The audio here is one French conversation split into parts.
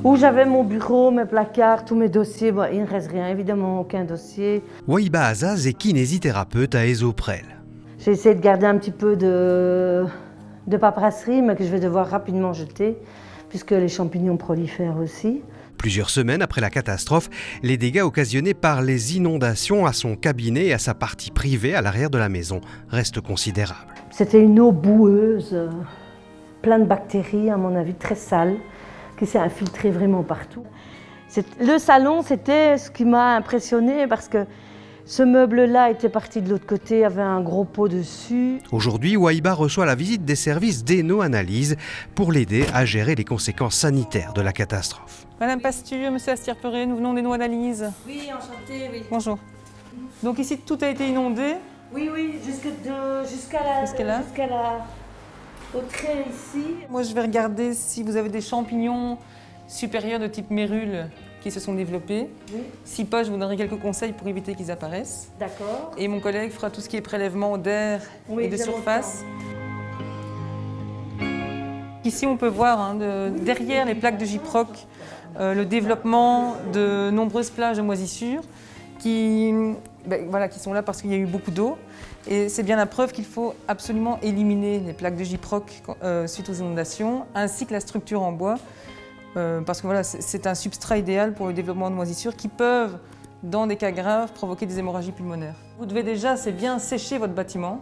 où j'avais mon bureau, mes placards, tous mes dossiers. Bon, il ne reste rien, évidemment, aucun dossier. Wahiba Azaz est kinésithérapeute à Ezoprel. J'ai essayé de garder un petit peu de paperasserie, mais que je vais devoir rapidement jeter, puisque les champignons prolifèrent aussi. Plusieurs semaines après la catastrophe, les dégâts occasionnés par les inondations à son cabinet et à sa partie privée à l'arrière de la maison restent considérables. C'était une eau boueuse, plein de bactéries, à mon avis, très sale, qui s'est infiltrée vraiment partout. Le salon, c'était ce qui m'a impressionnée parce que ce meuble-là était parti de l'autre côté, avait un gros pot dessus. Aujourd'hui, Wahiba reçoit la visite des services d'Eno-Analyse pour l'aider à gérer les conséquences sanitaires de la catastrophe. Madame Pasture, monsieur Astierperret, nous venons d'Eno-Analyse. Oui, enchantée, oui. Bonjour. Donc ici, tout a été inondé. Oui, jusqu'à la au trait ici. Moi, je vais regarder si vous avez des champignons supérieurs de type mérule qui se sont développés. Oui. Si pas, je vous donnerai quelques conseils pour éviter qu'ils apparaissent. D'accord. Et mon collègue fera tout ce qui est prélèvement d'air et de surface. Ici, on peut voir derrière les plaques de gyproc le développement de nombreuses plages de moisissures qui sont là parce qu'il y a eu beaucoup d'eau. Et c'est bien la preuve qu'il faut absolument éliminer les plaques de gyproc suite aux inondations, ainsi que la structure en bois. Parce que c'est un substrat idéal pour le développement de moisissures qui peuvent, dans des cas graves, provoquer des hémorragies pulmonaires. Vous devez déjà, c'est bien sécher votre bâtiment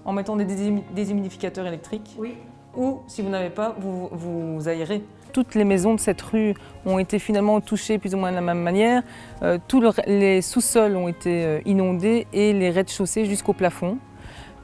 en mettant des déshumidificateurs électriques. Oui. Ou, si vous n'avez pas, vous aérez. Toutes les maisons de cette rue ont été finalement touchées plus ou moins de la même manière. Tous les sous-sols ont été inondés et les rez-de-chaussée jusqu'au plafond.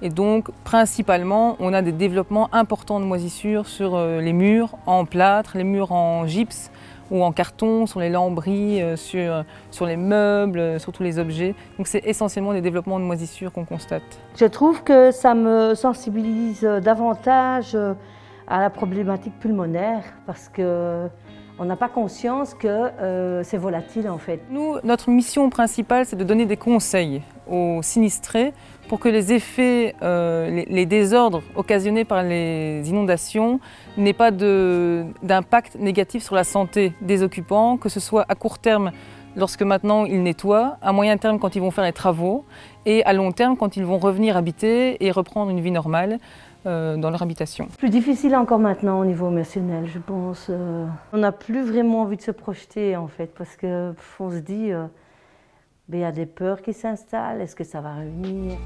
Et donc, principalement, on a des développements importants de moisissures sur les murs en plâtre, les murs en gypse ou en carton, sur les lambris, sur les meubles, sur tous les objets. Donc, c'est essentiellement des développements de moisissures qu'on constate. Je trouve que ça me sensibilise davantage à la problématique pulmonaire parce qu'on n'a pas conscience que c'est volatile en fait. Nous, notre mission principale, c'est de donner des conseils aux sinistrés pour que les effets, les désordres occasionnés par les inondations n'aient pas d'impact négatif sur la santé des occupants, que ce soit à court terme lorsque maintenant ils nettoient, à moyen terme quand ils vont faire les travaux et à long terme quand ils vont revenir habiter et reprendre une vie normale dans leur habitation. Plus difficile encore maintenant au niveau émotionnel, je pense. On n'a plus vraiment envie de se projeter en fait parce qu'on se dit il y a des peurs qui s'installent, est-ce que ça va revenir ?